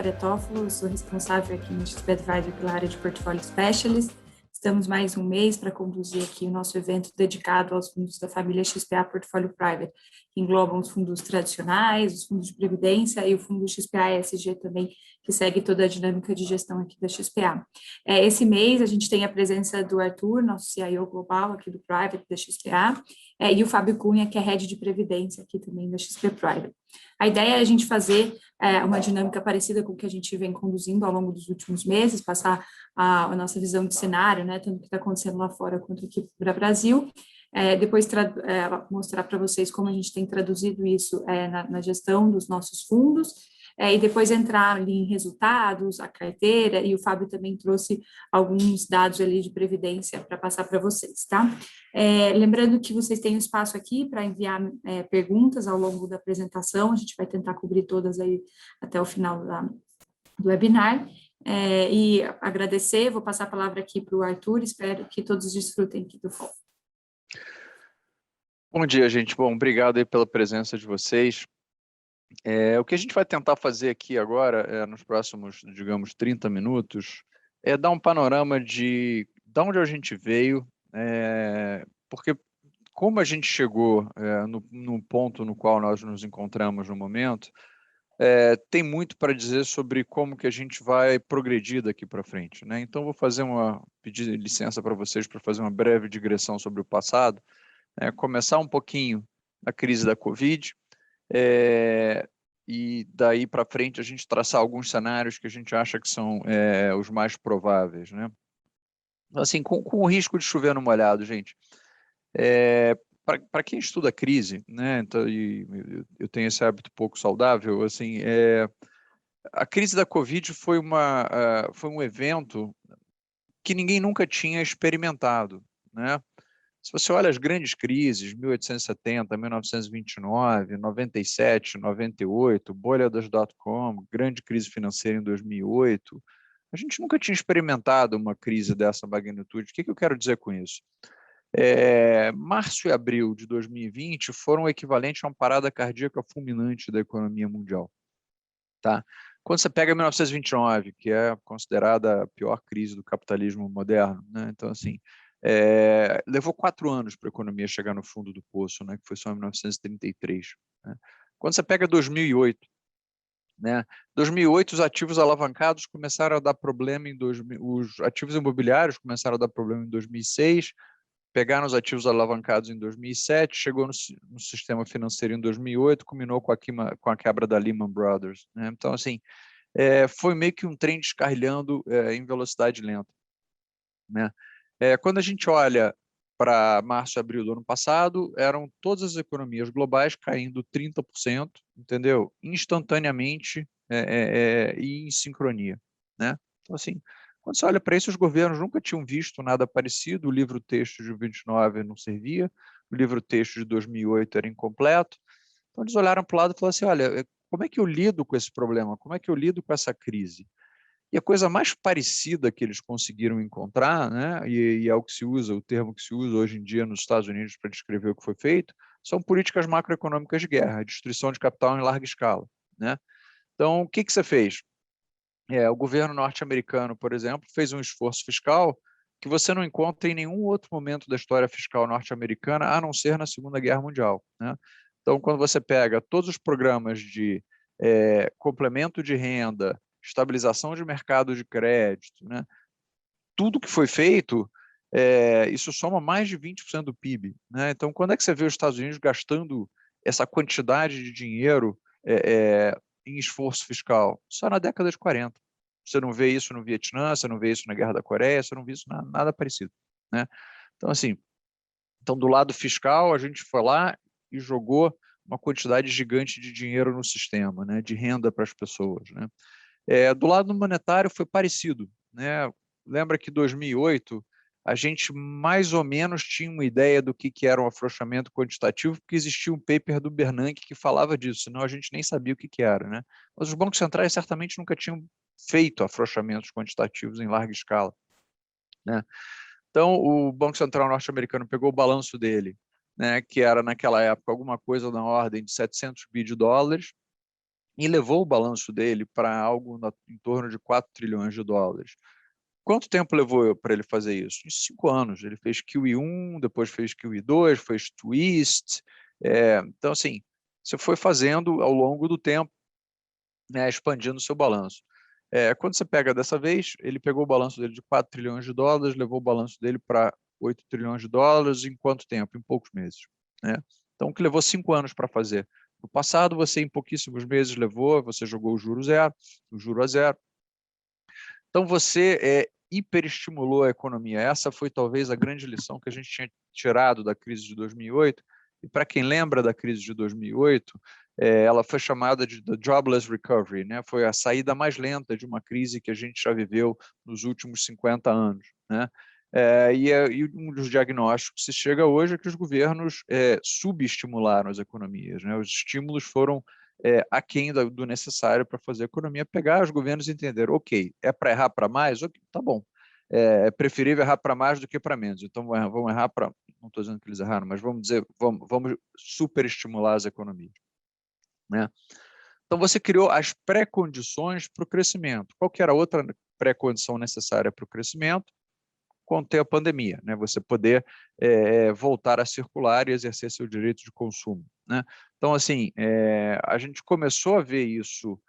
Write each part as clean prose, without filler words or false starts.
Vitória Toffolo, eu sou responsável aqui no XP Advisor pela área de Portfolio Specialist. Estamos mais um mês para conduzir aqui o nosso evento dedicado aos fundos da família XPA Portfolio Private, que englobam os fundos tradicionais, os fundos de previdência e o fundo XPA ESG também, que segue toda a dinâmica de gestão aqui da XPA. Esse mês a gente tem a presença do Arthur, nosso CIO global aqui do Private da XPA, e o Fábio Cunha, que é Head de Previdência aqui também da XP Private. A ideia é a gente fazer uma dinâmica parecida com o que a gente vem conduzindo ao longo dos últimos meses, passar a nossa visão de cenário, né, tanto o que está acontecendo lá fora quanto aqui para o Brasil, depois mostrar para vocês como a gente tem traduzido isso na gestão dos nossos fundos, e depois entrar ali em resultados, a carteira, e o Fábio também trouxe alguns dados ali de previdência para passar para vocês, tá? Lembrando que vocês têm um espaço aqui para enviar perguntas ao longo da apresentação, a gente vai tentar cobrir todas aí até o final do webinar, e agradecer, vou passar a palavra aqui para o Arthur, espero que todos desfrutem aqui do fórum. Bom dia, gente. Bom, obrigado aí pela presença de vocês. O que a gente vai tentar fazer aqui agora, nos próximos, digamos, 30 minutos, é dar um panorama de onde a gente veio, porque como a gente chegou no ponto no qual nós nos encontramos no momento, tem muito para dizer sobre como que a gente vai progredir daqui para frente, né? Então, vou pedir licença para vocês para fazer uma breve digressão sobre o passado, começar um pouquinho da crise da Covid, e daí para frente a gente traçar alguns cenários que a gente acha que são os mais prováveis, né? Assim, com o risco de chover no molhado, gente. Para quem estuda crise, né? Então, eu tenho esse hábito pouco saudável, assim, a crise da Covid foi um evento que ninguém nunca tinha experimentado, né? Se você olha as grandes crises, 1870, 1929, 97, 98, bolha das dot-com, grande crise financeira em 2008, a gente nunca tinha experimentado uma crise dessa magnitude. O que eu quero dizer com isso? Março e abril de 2020 foram equivalentes a uma parada cardíaca fulminante da economia mundial. Tá? Quando você pega 1929, que é considerada a pior crise do capitalismo moderno, né? Então, assim, levou 4 anos para a economia chegar no fundo do poço, né? Que foi só em 1933. Né? Quando você pega 2008, né? 2008, os ativos alavancados começaram a dar problema os ativos imobiliários começaram a dar problema em 2006, pegaram os ativos alavancados em 2007, chegou no sistema financeiro em 2008, culminou com a quebra da Lehman Brothers, né? Então, assim, foi meio que um trem descarrilhando em velocidade lenta, né? Quando a gente olha para março e abril do ano passado, eram todas as economias globais caindo 30%, entendeu? Instantaneamente e em sincronia, né? Então, assim, quando você olha para isso, os governos nunca tinham visto nada parecido, o livro-texto de 29 não servia, o livro-texto de 2008 era incompleto, então eles olharam para o lado e falaram assim, olha, como é que eu lido com esse problema? Como é que eu lido com essa crise? E a coisa mais parecida que eles conseguiram encontrar, né, e é o que se usa, o termo que se usa hoje em dia nos Estados Unidos para descrever o que foi feito, são políticas macroeconômicas de guerra, destruição de capital em larga escala, né? Então, o que você fez? O governo norte-americano, por exemplo, fez um esforço fiscal que você não encontra em nenhum outro momento da história fiscal norte-americana, a não ser na Segunda Guerra Mundial, né? Então, quando você pega todos os programas de complemento de renda, estabilização de mercado de crédito, né? Tudo que foi feito, isso soma mais de 20% do PIB, né? Então, quando é que você vê os Estados Unidos gastando essa quantidade de dinheiro em esforço fiscal? Só na década de 40. Você não vê isso no Vietnã, você não vê isso na Guerra da Coreia, você não vê isso nada parecido, né? Então, assim, do lado fiscal, a gente foi lá e jogou uma quantidade gigante de dinheiro no sistema, né, de renda para as pessoas, né? Do lado monetário foi parecido, né? Lembra que em 2008 a gente mais ou menos tinha uma ideia do que era um afrouxamento quantitativo, porque existia um paper do Bernanke que falava disso, senão a gente nem sabia o que era, né? Mas os bancos centrais certamente nunca tinham feito afrouxamentos quantitativos em larga escala, né? Então, o Banco Central norte-americano pegou o balanço dele, né, que era naquela época alguma coisa na ordem de 700 bi de dólares, e levou o balanço dele para algo em torno de 4 trilhões de dólares. Quanto tempo levou para ele fazer isso? Em 5 anos. Ele fez QE1, depois fez QE2, fez Twist. Então, assim, você foi fazendo ao longo do tempo, né, expandindo o seu balanço. Quando você pega dessa vez, ele pegou o balanço dele de 4 trilhões de dólares, levou o balanço dele para 8 trilhões de dólares em quanto tempo? Em poucos meses. Né? Então, que levou 5 anos para fazer. No passado, você em pouquíssimos meses levou, você jogou o juro a zero. Então, você hiperestimulou a economia. Essa foi talvez a grande lição que a gente tinha tirado da crise de 2008. E para quem lembra da crise de 2008, ela foi chamada de the jobless recovery, né? Foi a saída mais lenta de uma crise que a gente já viveu nos últimos 50 anos, né? E um dos diagnósticos que se chega hoje é que os governos subestimularam as economias, né? Os estímulos foram aquém do necessário para fazer a economia pegar, os governos entenderam, ok, é para errar para mais? Okay, tá bom. É preferível errar para mais do que para menos. Então, vamos errar para... Não estou dizendo que eles erraram, mas vamos dizer, vamos superestimular as economias. Né? Então, você criou as pré-condições para o crescimento. Qual que era a outra pré-condição necessária para o crescimento? Conter a pandemia, né? Você poder voltar a circular e exercer seu direito de consumo. Né? Então, assim, a gente começou a ver isso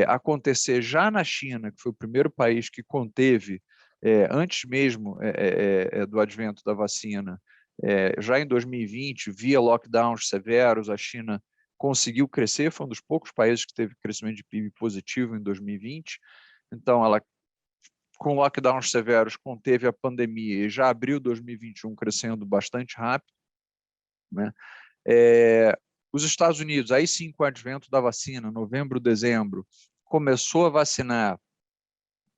acontecer já na China, que foi o primeiro país que conteve, antes mesmo do advento da vacina, já em 2020, via lockdowns severos, a China conseguiu crescer, foi um dos poucos países que teve crescimento de PIB positivo em 2020. Então, ela, com lockdowns severos, conteve a pandemia e já abriu 2021 crescendo bastante rápido. Né? Os Estados Unidos, aí sim, com o advento da vacina, novembro, dezembro, começou a vacinar,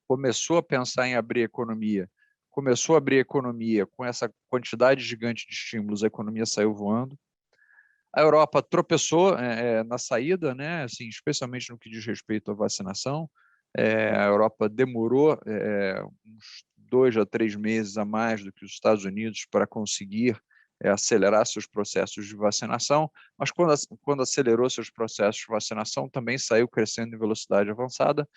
começou a pensar em abrir a economia, começou a abrir a economia com essa quantidade gigante de estímulos, a economia saiu voando. A Europa tropeçou na saída, né, assim, especialmente no que diz respeito à vacinação. A Europa demorou uns 2 a 3 meses a mais do que os Estados Unidos para conseguir acelerar seus processos de vacinação, mas quando acelerou seus processos de vacinação, também saiu crescendo em velocidade avançada,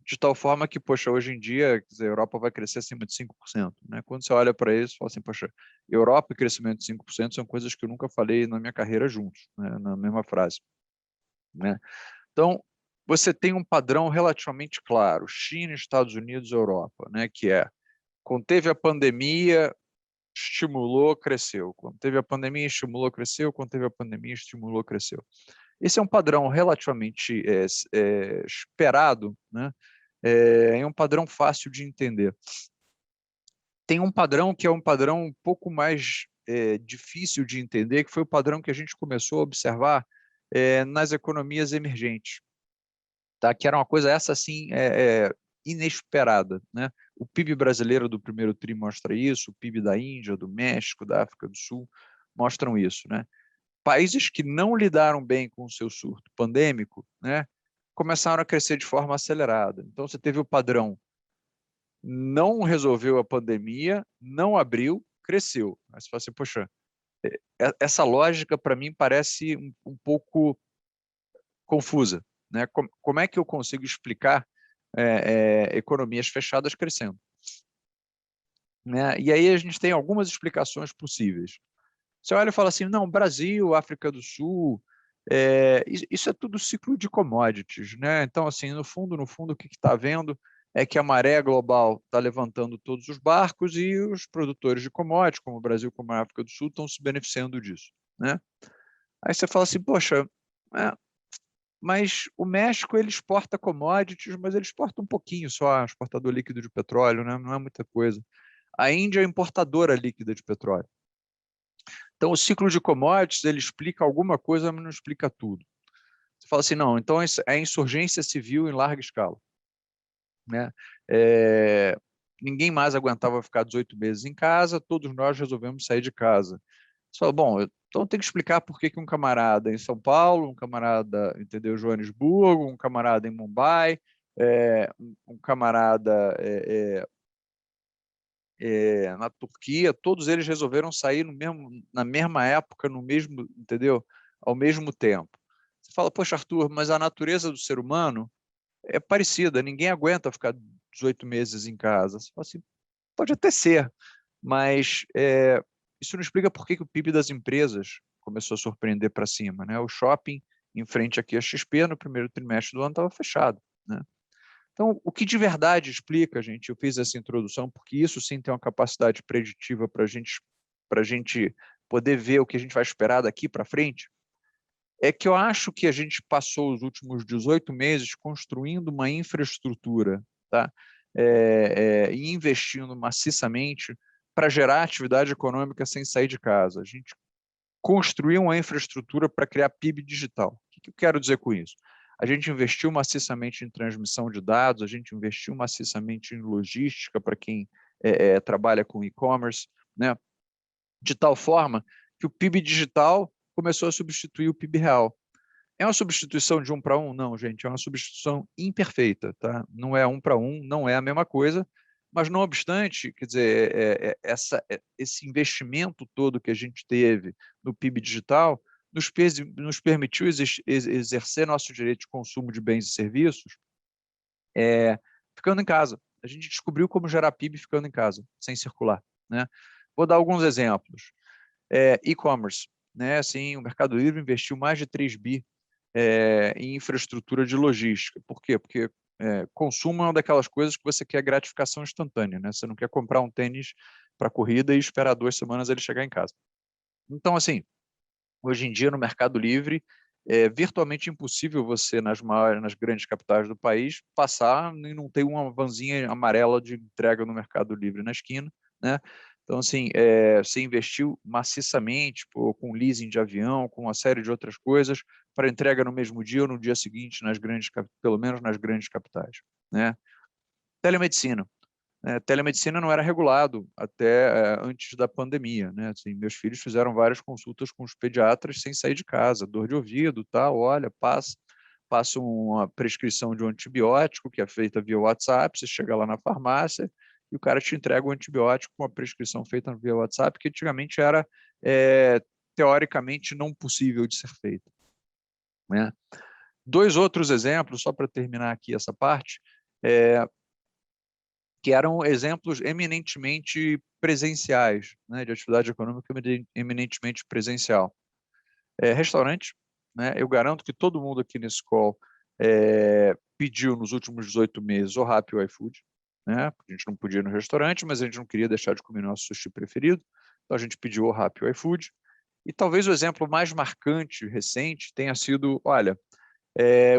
de tal forma que, poxa, hoje em dia, quer dizer, a Europa vai crescer acima de 5%. Né? Quando você olha para isso, você fala assim, poxa, Europa e crescimento de 5% são coisas que eu nunca falei na minha carreira juntos, né? Na mesma frase. Né? Então, você tem um padrão relativamente claro, China, Estados Unidos, Europa, né? Que conteve a pandemia, estimulou, cresceu. Quando teve a pandemia, estimulou, cresceu. Quando teve a pandemia, estimulou, cresceu. Esse é um padrão relativamente esperado, né? É um padrão fácil de entender. Tem um padrão que é um padrão um pouco mais difícil de entender, que foi o padrão que a gente começou a observar nas economias emergentes, tá? Que era uma coisa essa assim inesperada, né? O PIB brasileiro do primeiro tri mostra isso, o PIB da Índia, do México, da África do Sul mostram isso, né? Países que não lidaram bem com o seu surto pandêmico, né, começaram a crescer de forma acelerada. Então, você teve o padrão, não resolveu a pandemia, não abriu, cresceu. Aí você fala assim, poxa, essa lógica para mim parece um pouco confusa. Né? Como é que eu consigo explicar economias fechadas crescendo? Né? E aí a gente tem algumas explicações possíveis. Você olha e fala assim, não, Brasil, África do Sul, isso é tudo ciclo de commodities, né? Então, assim, no fundo, o que está vendo é que a maré global está levantando todos os barcos e os produtores de commodities, como o Brasil, como a África do Sul, estão se beneficiando disso, né? Aí você fala assim, poxa, mas o México ele exporta commodities, mas ele exporta um pouquinho só, exportador líquido de petróleo, né? Não é muita coisa. A Índia é importadora líquida de petróleo. Então, o ciclo de commodities, ele explica alguma coisa, mas não explica tudo. Você fala assim, não, então é insurgência civil em larga escala. Né? Ninguém mais aguentava ficar 18 meses em casa, todos nós resolvemos sair de casa. Você fala, bom, então tem que explicar por que um camarada em São Paulo, um camarada, entendeu, Joanesburgo, um camarada em Mumbai, um camarada na Turquia, todos eles resolveram sair na mesma época, no mesmo, entendeu? Ao mesmo tempo. Você fala, poxa, Arthur, mas a natureza do ser humano é parecida, ninguém aguenta ficar 18 meses em casa. Você fala assim, pode até ser, mas isso não explica por que o PIB das empresas começou a surpreender para cima, né? O shopping em frente aqui a XP no primeiro trimestre do ano estava fechado, né? Então, o que de verdade explica, gente, eu fiz essa introdução, porque isso sim tem uma capacidade preditiva para a gente poder ver o que a gente vai esperar daqui para frente, é que eu acho que a gente passou os últimos 18 meses construindo uma infraestrutura, tá? E investindo maciçamente para gerar atividade econômica sem sair de casa. A gente construiu uma infraestrutura para criar PIB digital. O que eu quero dizer com isso? A gente investiu maciçamente em transmissão de dados, a gente investiu maciçamente em logística para quem trabalha com e-commerce, né? De tal forma que o PIB digital começou a substituir o PIB real. É uma substituição de 1 para 1? Não, gente, é uma substituição imperfeita, tá? Não é 1 para 1, não é a mesma coisa, mas não obstante, quer dizer, esse investimento todo que a gente teve no PIB digital nos permitiu exercer nosso direito de consumo de bens e serviços ficando em casa. A gente descobriu como gerar PIB ficando em casa, sem circular, né? Vou dar alguns exemplos. E-commerce, né? Assim, o Mercado Livre investiu mais de 3 bi em infraestrutura de logística. Por quê? Porque consumo é uma daquelas coisas que você quer gratificação instantânea, né? Você não quer comprar um tênis para corrida e esperar 2 semanas ele chegar em casa. Então, assim, hoje em dia no Mercado Livre é virtualmente impossível você, nas grandes capitais do país, passar e não ter uma vanzinha amarela de entrega no Mercado Livre na esquina, né? Então, assim, você investiu maciçamente com leasing de avião, com uma série de outras coisas, para entrega no mesmo dia ou no dia seguinte, pelo menos nas grandes capitais, né? Telemedicina. Telemedicina não era regulado até antes da pandemia, né? Assim, meus filhos fizeram várias consultas com os pediatras sem sair de casa, dor de ouvido, tal, olha, passa uma prescrição de um antibiótico que é feita via WhatsApp, você chega lá na farmácia e o cara te entrega o antibiótico com a prescrição feita via WhatsApp, que antigamente era teoricamente não possível de ser feita, né? 2 outros exemplos, só para terminar aqui essa parte, que eram exemplos eminentemente presenciais, né, de atividade econômica eminentemente presencial. Restaurante, né, eu garanto que todo mundo aqui nesse call pediu nos últimos 18 meses o Rappi ou o iFood, né, a gente não podia ir no restaurante, mas a gente não queria deixar de comer nosso sushi preferido, então a gente pediu o Rappi ou o iFood, e talvez o exemplo mais marcante, recente, tenha sido, olha,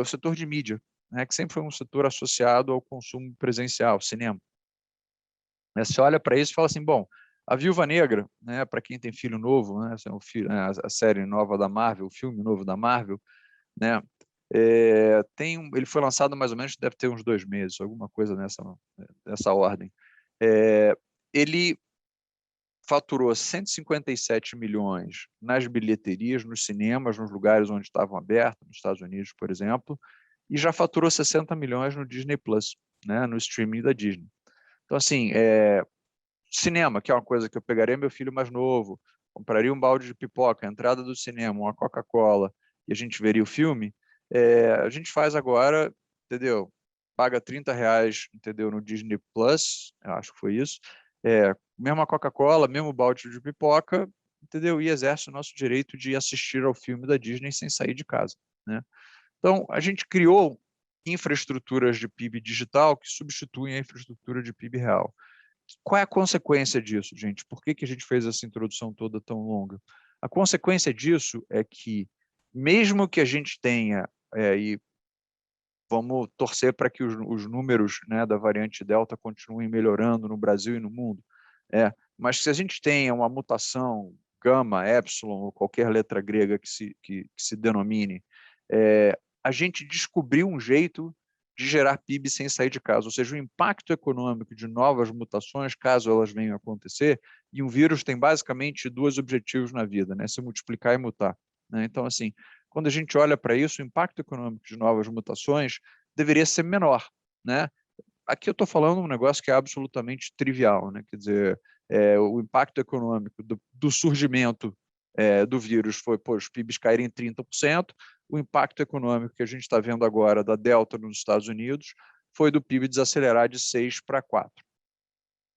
o setor de mídia, né, que sempre foi um setor associado ao consumo presencial, cinema. Você olha para isso e fala assim, bom, a Viúva Negra, né, para quem tem filho novo, né, a série nova da Marvel, o filme novo da Marvel, né, ele foi lançado mais ou menos, deve ter uns 2 meses, alguma coisa nessa ordem. Ele faturou 157 milhões nas bilheterias, nos cinemas, nos lugares onde estavam abertos, nos Estados Unidos, por exemplo, e já faturou 60 milhões no Disney Plus, né, no streaming da Disney. Então, assim, cinema, que é uma coisa que eu pegaria meu filho mais novo, compraria um balde de pipoca, a entrada do cinema, uma Coca-Cola, e a gente veria o filme, a gente faz agora, entendeu? Paga R$ 30, entendeu? No Disney Plus, eu acho que foi isso, mesma Coca-Cola, mesmo balde de pipoca, entendeu? E exerce o nosso direito de assistir ao filme da Disney sem sair de casa, né? Então, a gente criou infraestruturas de PIB digital que substituem a infraestrutura de PIB real. Qual é a consequência disso, gente? Por que a gente fez essa introdução toda tão longa? A consequência disso é que, mesmo que a gente tenha, e vamos torcer para que os números, né, da variante Delta continuem melhorando no Brasil e no mundo, mas se a gente tenha uma mutação gama, epsilon, ou qualquer letra grega que se denomine, a gente descobriu um jeito de gerar PIB sem sair de casa, ou seja, o impacto econômico de novas mutações, caso elas venham a acontecer, e um vírus tem basicamente 2 objetivos na vida, né? Se multiplicar e mutar, né? Então, assim, quando a gente olha para isso, o impacto econômico de novas mutações deveria ser menor, né? Aqui eu estou falando um negócio que é absolutamente trivial, né? Quer dizer, o impacto econômico do surgimento do vírus foi, os PIBs caírem 30%, o impacto econômico que a gente está vendo agora da Delta nos Estados Unidos foi do PIB desacelerar de 6 para 4.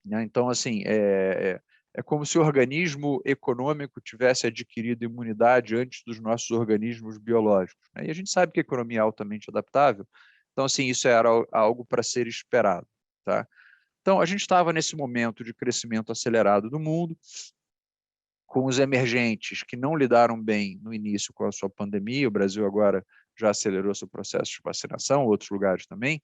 Né? Então, assim, é como se o organismo econômico tivesse adquirido imunidade antes dos nossos organismos biológicos. Né? E a gente sabe que a economia é altamente adaptável, então, assim, isso era algo para ser esperado. Tá? Então, a gente estava nesse momento de crescimento acelerado do mundo, com os emergentes que não lidaram bem no início com a sua pandemia, o Brasil agora já acelerou seu processo de vacinação, outros lugares também.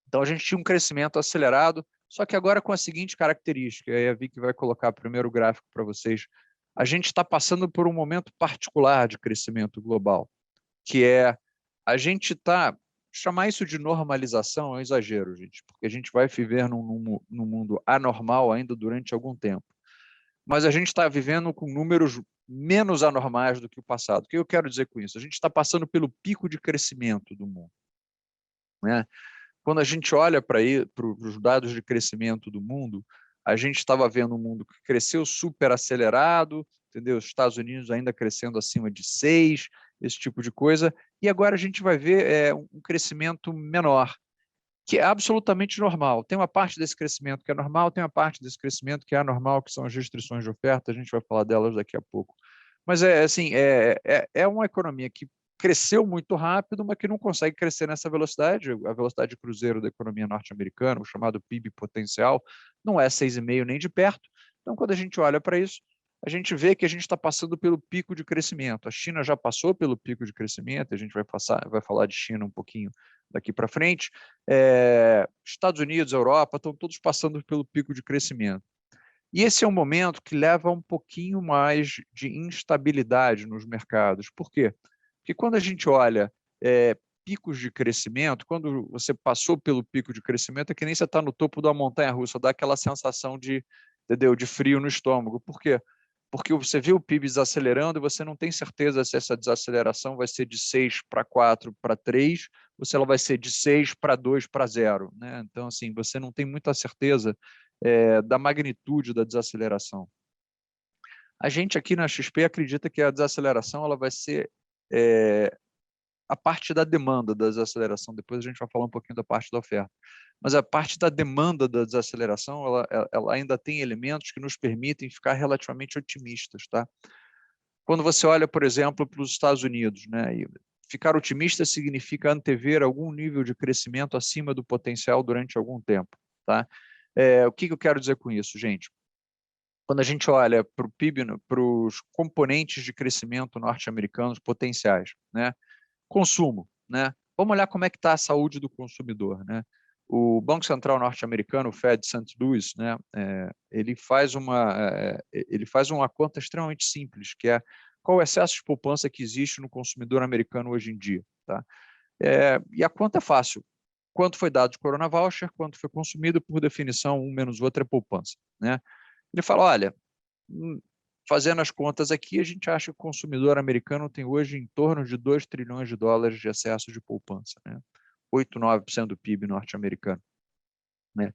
Então, a gente tinha um crescimento acelerado, só que agora com a seguinte característica, aí a Vicky vai colocar o primeiro gráfico para vocês, a gente está passando por um momento particular de crescimento global, que é a gente está... Chamar isso de normalização é um exagero, gente, porque a gente vai viver num mundo anormal ainda durante algum tempo. Mas a gente está vivendo com números menos anormais do que o passado. O que eu quero dizer com isso? A gente está passando pelo pico de crescimento do mundo. Né? Quando a gente olha para os dados de crescimento do mundo, a gente estava vendo um mundo que cresceu super acelerado, entendeu? Os Estados Unidos ainda crescendo acima de 6, esse tipo de coisa, e agora a gente vai ver um crescimento menor, que é absolutamente normal. Tem uma parte desse crescimento que é normal, tem uma parte desse crescimento que é anormal, que são as restrições de oferta, a gente vai falar delas daqui a pouco. Mas é uma economia que cresceu muito rápido, mas que não consegue crescer nessa velocidade. A velocidade de cruzeiro da economia norte-americana, o chamado PIB potencial, não é 6,5 nem de perto. Então, quando a gente olha para isso, a gente vê que a gente está passando pelo pico de crescimento. A China já passou pelo pico de crescimento, a gente vai falar de China um pouquinho daqui para frente. Estados Unidos, Europa, estão todos passando pelo pico de crescimento. E esse é um momento que leva um pouquinho mais de instabilidade nos mercados. Por quê? Porque quando a gente olha picos de crescimento, quando você passou pelo pico de crescimento, é que nem você está no topo da montanha-russa, dá aquela sensação de, entendeu, de frio no estômago. Por quê? Porque você vê o PIB desacelerando e você não tem certeza se essa desaceleração vai ser de 6 para 4 para 3, ou se ela vai ser de 6 para 2 para 0. Né? Então, assim, você não tem muita certeza da magnitude da desaceleração. A gente aqui na XP acredita que a desaceleração ela vai ser a parte da demanda da desaceleração. Depois a gente vai falar um pouquinho da parte da oferta. Mas a parte da demanda da desaceleração, ela ainda tem elementos que nos permitem ficar relativamente otimistas. Tá? Quando você olha, por exemplo, para os Estados Unidos, né, e ficar otimista significa antever algum nível de crescimento acima do potencial durante algum tempo. Tá? O que eu quero dizer com isso, gente? Quando a gente olha para o PIB, para os componentes de crescimento norte-americanos potenciais, né? Consumo, né? Vamos olhar como é que está a saúde do consumidor, né? O Banco Central norte-americano, o Fed St. Louis, né? Ele faz uma conta extremamente simples, que é qual o excesso de poupança que existe no consumidor americano hoje em dia, tá? E a conta é fácil. Quanto foi dado de Corona Voucher, quanto foi consumido, por definição, um menos outro é poupança, né? Ele fala, olha, fazendo as contas aqui, a gente acha que o consumidor americano tem hoje em torno de 2 trilhões de dólares de excesso de poupança, né? 8, 9% do PIB norte-americano. Né?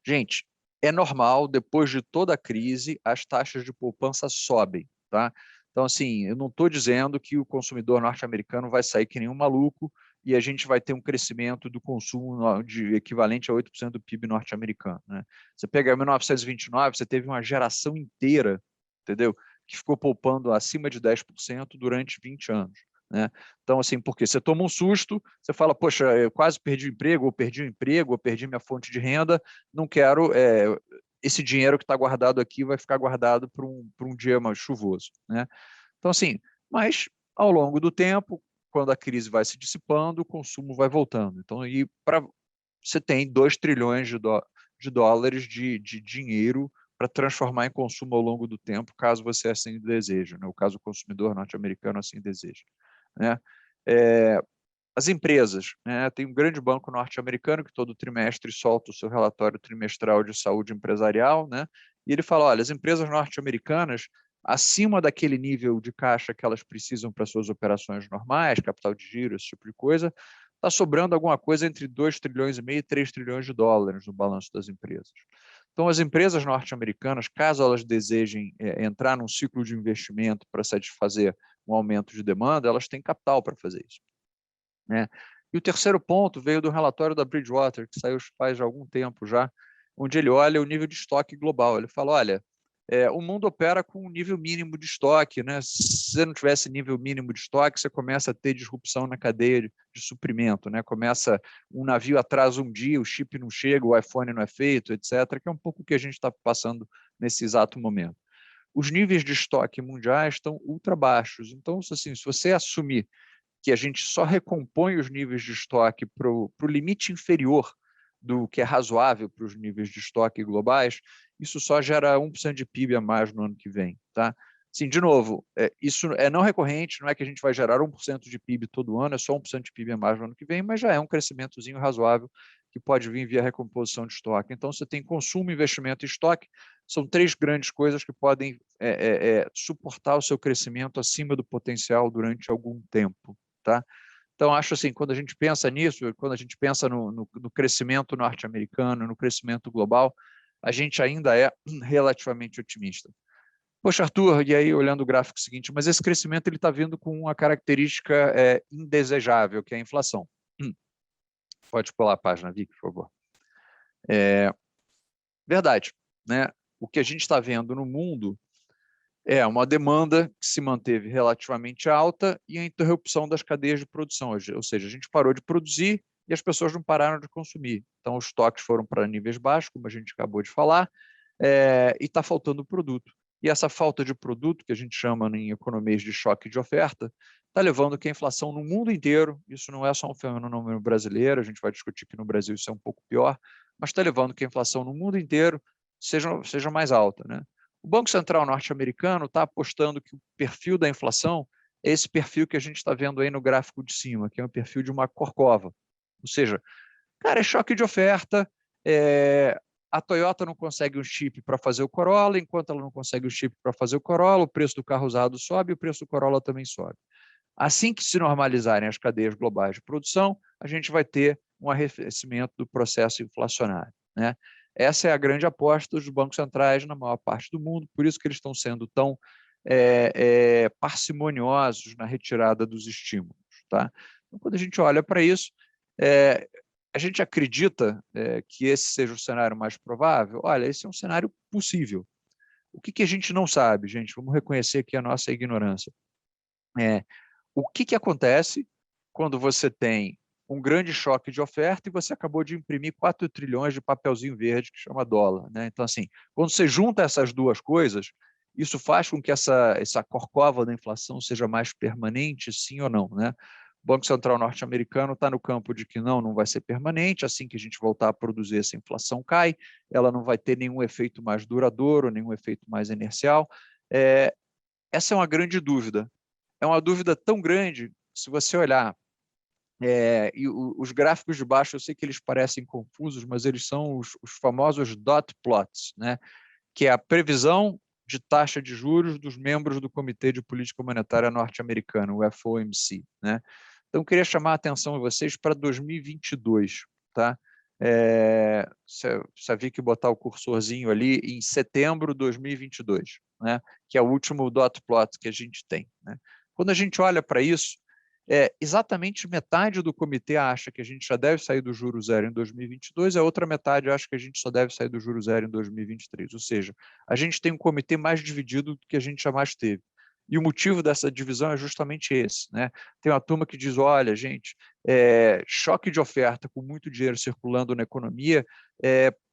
Gente, é normal, depois de toda a crise, as taxas de poupança sobem. Tá? Então, assim, eu não estou dizendo que o consumidor norte-americano vai sair que nem um maluco e a gente vai ter um crescimento do consumo de equivalente a 8% do PIB norte-americano. Né? Você pega 1929, você teve uma geração inteira, entendeu? Que ficou poupando acima de 10% durante 20 anos. Né? Então, assim, porque você toma um susto, você fala, poxa, eu quase perdi o emprego, ou perdi minha fonte de renda, não quero, esse dinheiro que está guardado aqui vai ficar guardado para um dia mais chuvoso. Né? Então, assim, mas ao longo do tempo, quando a crise vai se dissipando, o consumo vai voltando. Então, você tem 2 trilhões de dólares de dinheiro para transformar em consumo ao longo do tempo, caso você assim deseje, né? O caso o consumidor norte-americano assim deseja. Né? As empresas, né? Tem um grande banco norte-americano que todo trimestre solta o seu relatório trimestral de saúde empresarial, né? E ele fala, olha, as empresas norte-americanas, acima daquele nível de caixa que elas precisam para suas operações normais, capital de giro, esse tipo de coisa, está sobrando alguma coisa entre 2 trilhões e meio e 3 trilhões de dólares no balanço das empresas. Então, as empresas norte-americanas, caso elas desejem entrar num ciclo de investimento para satisfazer um aumento de demanda, elas têm capital para fazer isso, né? E o terceiro ponto veio do relatório da Bridgewater, que saiu faz algum tempo já, onde ele olha o nível de estoque global. Ele fala, olha, o mundo opera com um nível mínimo de estoque, né? Se você não tivesse nível mínimo de estoque, você começa a ter disrupção na cadeia de suprimento, né? Começa um navio atrasa um dia, o chip não chega, o iPhone não é feito, etc., que é um pouco o que a gente está passando nesse exato momento. Os níveis de estoque mundiais estão ultra baixos. Então, assim, se você assumir que a gente só recompõe os níveis de estoque para o limite inferior do que é razoável para os níveis de estoque globais, isso só gera 1% de PIB a mais no ano que vem. Tá? Sim, de novo, isso é não recorrente, não é que a gente vai gerar 1% de PIB todo ano, é só 1% de PIB a mais no ano que vem, mas já é um crescimentozinho razoável que pode vir via recomposição de estoque. Então, você tem consumo, investimento e estoque, são três grandes coisas que podem suportar o seu crescimento acima do potencial durante algum tempo. Tá? Então, acho assim, quando a gente pensa nisso, quando a gente pensa no crescimento norte-americano, no crescimento global, a gente ainda é relativamente otimista. Poxa, Arthur, e aí olhando o gráfico seguinte, mas esse crescimento está vindo com uma característica indesejável, que é a inflação. Pode pular a página, Vicky, por favor. Verdade, né? O que a gente está vendo no mundo é uma demanda que se manteve relativamente alta e a interrupção das cadeias de produção, ou seja, a gente parou de produzir e as pessoas não pararam de consumir. Então, os estoques foram para níveis baixos, como a gente acabou de falar, e está faltando produto. E essa falta de produto, que a gente chama em economias de choque de oferta, está levando que a inflação no mundo inteiro, isso não é só um fenômeno brasileiro, a gente vai discutir que no Brasil isso é um pouco pior, mas está levando que a inflação no mundo inteiro seja mais alta, né? O Banco Central norte-americano está apostando que o perfil da inflação é esse perfil que a gente está vendo aí no gráfico de cima, que é um perfil de uma corcova. Ou seja, cara, é choque de oferta, a Toyota não consegue um chip para fazer o Corolla, enquanto ela não consegue o chip para fazer o Corolla, o preço do carro usado sobe e o preço do Corolla também sobe. Assim que se normalizarem as cadeias globais de produção, a gente vai ter um arrefecimento do processo inflacionário, né? Essa é a grande aposta dos bancos centrais na maior parte do mundo, por isso que eles estão sendo tão parcimoniosos na retirada dos estímulos. Tá? Então, quando a gente olha para isso, a gente acredita que esse seja o cenário mais provável? Olha, esse é um cenário possível. O que a gente não sabe, gente? Vamos reconhecer aqui a nossa ignorância. O que acontece quando você tem um grande choque de oferta e você acabou de imprimir 4 trilhões de papelzinho verde que chama dólar, né? Então, assim, quando você junta essas duas coisas, isso faz com que essa corcova da inflação seja mais permanente, sim ou não, né? O Banco Central norte-americano está no campo de que não vai ser permanente, assim que a gente voltar a produzir, essa inflação cai, ela não vai ter nenhum efeito mais duradouro, nenhum efeito mais inercial. Essa é uma grande dúvida. É uma dúvida tão grande, se você olhar, e os gráficos de baixo, eu sei que eles parecem confusos, mas eles são os famosos dot plots, né? Que é a previsão de taxa de juros dos membros do Comitê de Política Monetária norte-americano, o FOMC, né? Então, eu queria chamar a atenção de vocês para 2022, tá? Se a Vicky botar o cursorzinho ali em setembro de 2022, né? Que é o último dot plot que a gente tem, né? Quando a gente olha para isso, exatamente metade do comitê acha que a gente já deve sair do juro zero em 2022, a outra metade acha que a gente só deve sair do juro zero em 2023. Ou seja, a gente tem um comitê mais dividido do que a gente jamais teve. E o motivo dessa divisão é justamente esse, né? Tem uma turma que diz, olha, gente, choque de oferta com muito dinheiro circulando na economia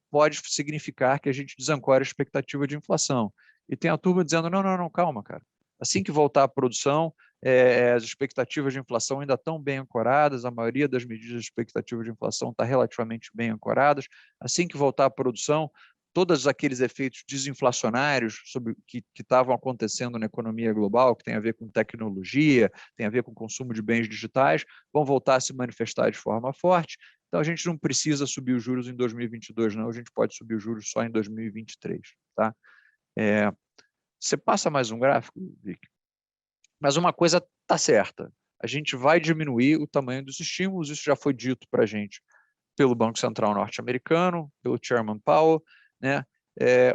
pode significar que a gente desancore a expectativa de inflação. E tem a turma dizendo, não, calma, cara. Assim que voltar a produção, as expectativas de inflação ainda estão bem ancoradas, a maioria das medidas de expectativa de inflação está relativamente bem ancoradas. Assim que voltar à produção, todos aqueles efeitos desinflacionários que estavam acontecendo na economia global, que tem a ver com tecnologia, tem a ver com consumo de bens digitais, vão voltar a se manifestar de forma forte. Então, a gente não precisa subir os juros em 2022, não, a gente pode subir os juros só em 2023. Tá? Você passa mais um gráfico, Vic? Mas uma coisa está certa, a gente vai diminuir o tamanho dos estímulos, isso já foi dito para a gente pelo Banco Central norte-americano, pelo Chairman Powell, né?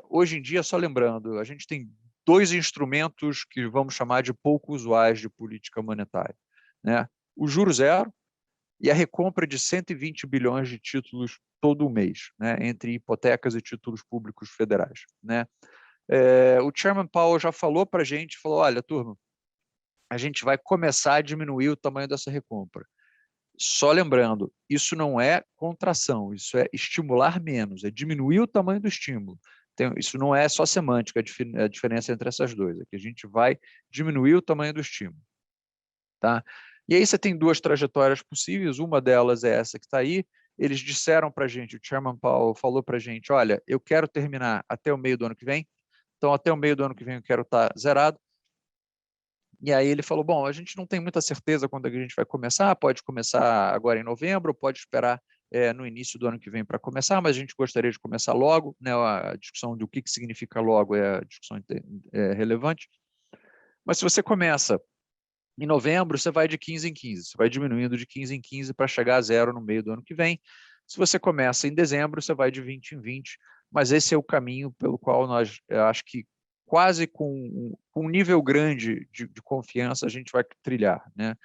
Hoje em dia, só lembrando, a gente tem dois instrumentos que vamos chamar de pouco usuais de política monetária, né? O juro zero e a recompra de 120 bilhões de títulos todo mês, né? Entre hipotecas e títulos públicos federais, né? O Chairman Powell já falou para a gente, falou, olha, turma, a gente vai começar a diminuir o tamanho dessa recompra. Só lembrando, isso não é contração, isso é estimular menos, é diminuir o tamanho do estímulo. Isso não é só semântica, a diferença entre essas duas, é que a gente vai diminuir o tamanho do estímulo. Tá? E aí você tem duas trajetórias possíveis, uma delas é essa que está aí, eles disseram para a gente, o Chairman Powell falou para a gente, olha, eu quero terminar até o meio do ano que vem, então até o meio do ano que vem eu quero estar zerado. E aí ele falou, bom, a gente não tem muita certeza quando a gente vai começar, pode começar agora em novembro, pode esperar no início do ano que vem para começar, mas a gente gostaria de começar logo, né? A discussão do que significa logo é a discussão relevante. Mas se você começa em novembro, você vai de 15 em 15, você vai diminuindo de 15 em 15 para chegar a zero no meio do ano que vem. Se você começa em dezembro, você vai de 20 em 20, mas esse é o caminho pelo qual nós, acho que quase com um nível grande de confiança a gente vai trilhar, né?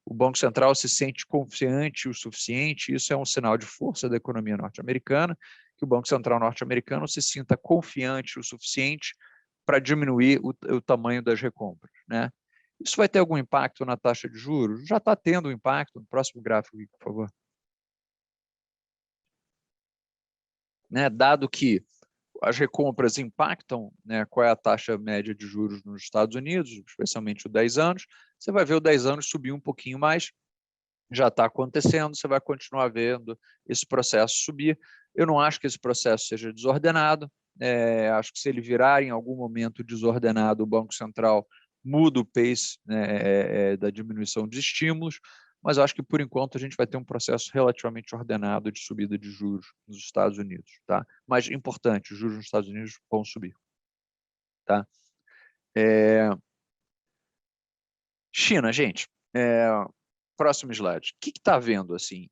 O Banco Central se sente confiante o suficiente, isso é um sinal de força da economia norte-americana, que o Banco Central norte-americano se sinta confiante o suficiente para diminuir o tamanho das recompras, né? Isso vai ter algum impacto na taxa de juros? Já está tendo um impacto. No próximo gráfico, por favor. Né? Dado que as recompras impactam, né, qual é a taxa média de juros nos Estados Unidos, especialmente o 10 anos, você vai ver o 10 anos subir um pouquinho mais, já está acontecendo, você vai continuar vendo esse processo subir. Eu não acho que esse processo seja desordenado, acho que se ele virar em algum momento desordenado, o Banco Central muda o pace, né, da diminuição de estímulos, mas acho que, por enquanto, a gente vai ter um processo relativamente ordenado de subida de juros nos Estados Unidos. Tá? Mas, importante, os juros nos Estados Unidos vão subir. Tá? China, gente, próximo slide. O que está havendo? Assim,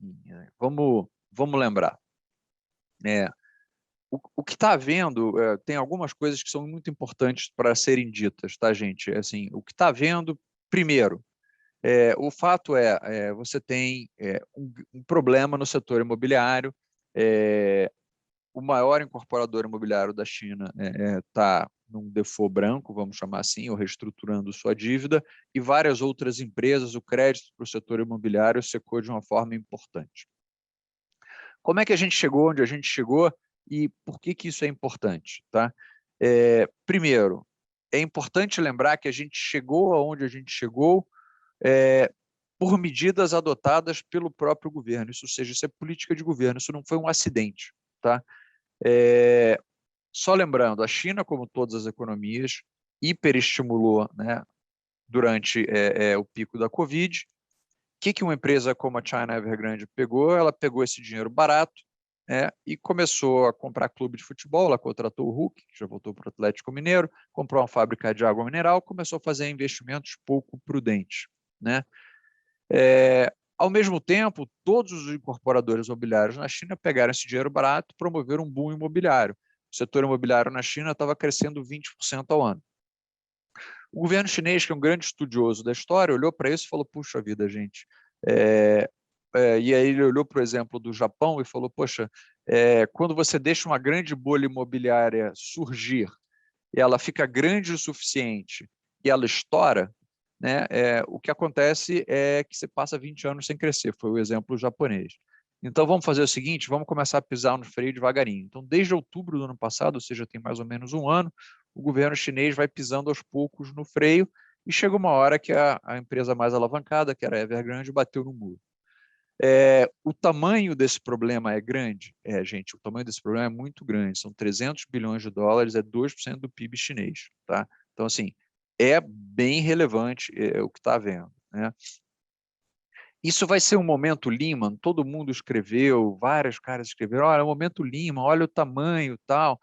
vamos lembrar. O que está havendo, tem algumas coisas que são muito importantes para serem ditas, tá, gente? Assim, o que está havendo, primeiro, o fato você tem um problema no setor imobiliário, o maior incorporador imobiliário da China está num default branco, vamos chamar assim, ou reestruturando sua dívida, e várias outras empresas, o crédito para o setor imobiliário secou de uma forma importante. Como é que a gente chegou onde a gente chegou e por que isso é importante? Tá? Primeiro, é importante lembrar que a gente chegou aonde a gente chegou por medidas adotadas pelo próprio governo, ou seja, isso é política de governo, isso não foi um acidente. Tá? Só lembrando, a China, como todas as economias, hiperestimulou, né, durante o pico da Covid. O que uma empresa como a China Evergrande pegou? Ela pegou esse dinheiro barato e começou a comprar clube de futebol. Ela contratou o Hulk, que já voltou para o Atlético Mineiro, comprou uma fábrica de água mineral, começou a fazer investimentos pouco prudentes. Né? Ao mesmo tempo, todos os incorporadores imobiliários na China pegaram esse dinheiro barato e promoveram um boom imobiliário. O setor imobiliário na China estava crescendo 20% ao ano. O governo chinês, que é um grande estudioso da história, olhou para isso e falou, puxa vida, gente. E aí ele olhou para o exemplo do Japão e falou, poxa, quando você deixa uma grande bolha imobiliária surgir e ela fica grande o suficiente e ela estoura, né, o que acontece é que você passa 20 anos sem crescer, foi o exemplo japonês. Então vamos fazer o seguinte, vamos começar a pisar no freio devagarinho. Então desde outubro do ano passado, ou seja, tem mais ou menos um ano, o governo chinês vai pisando aos poucos no freio e chega uma hora que a empresa mais alavancada, que era a Evergrande, bateu no muro. O tamanho desse problema é grande? Gente, o tamanho desse problema é muito grande, são 300 bilhões de dólares, é 2% do PIB chinês. Tá? Então, assim, é bem relevante o que está havendo. Né? Isso vai ser um momento Lehman, todo mundo escreveu, vários caras escreveram, olha, é o momento Lehman, olha o tamanho tal.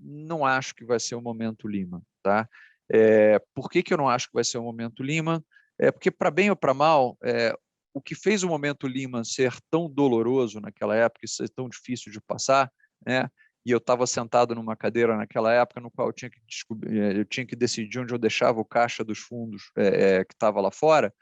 Não acho que vai ser o momento Lehman. Tá? Por que eu não acho que vai ser o momento Lehman? Porque, para bem ou para mal, o que fez o momento Lehman ser tão doloroso naquela época e ser tão difícil de passar, né, e eu estava sentado numa cadeira naquela época no qual eu tinha que decidir onde eu deixava o caixa dos fundos que estava lá fora,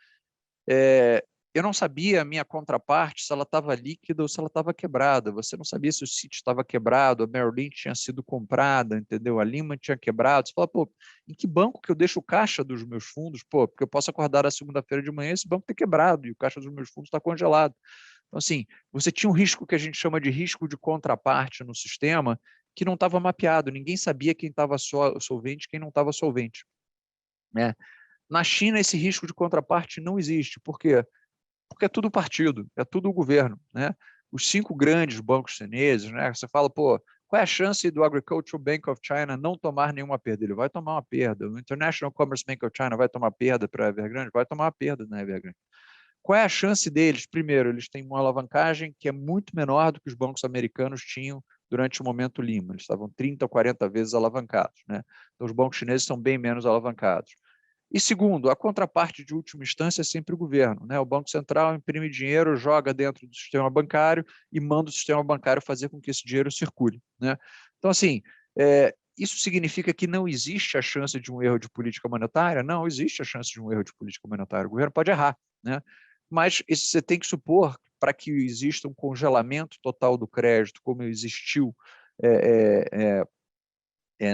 eu não sabia a minha contraparte se ela estava líquida ou se ela estava quebrada. Você não sabia se o Citi estava quebrado, a Merrill Lynch tinha sido comprada, entendeu? A Lehman tinha quebrado. Você fala, pô, em que banco que eu deixo o caixa dos meus fundos? Pô, porque eu posso acordar na segunda-feira de manhã e esse banco ter quebrado e o caixa dos meus fundos está congelado. Então, assim, você tinha um risco que a gente chama de risco de contraparte no sistema que não estava mapeado. Ninguém sabia quem estava solvente e quem não estava solvente, né? Na China, esse risco de contraparte não existe. Por quê? Porque é tudo partido, é tudo o governo, né? Os 5 grandes bancos chineses, né? Você fala, pô, qual é a chance do Agricultural Bank of China não tomar nenhuma perda? Ele vai tomar uma perda. O International Commerce Bank of China vai tomar perda para a Evergrande? Vai tomar uma perda na Evergrande. Qual é a chance deles? Primeiro, eles têm uma alavancagem que é muito menor do que os bancos americanos tinham durante o momento Lehman. Eles estavam 30 ou 40 vezes alavancados, né? Então, os bancos chineses são bem menos alavancados. E segundo, a contraparte de última instância é sempre o governo, né? O Banco Central imprime dinheiro, joga dentro do sistema bancário e manda o sistema bancário fazer com que esse dinheiro circule, né? Então, assim, isso significa que não existe a chance de um erro de política monetária? Não, existe a chance de um erro de política monetária. O governo pode errar, né? Mas você tem que supor, para que exista um congelamento total do crédito, como existiu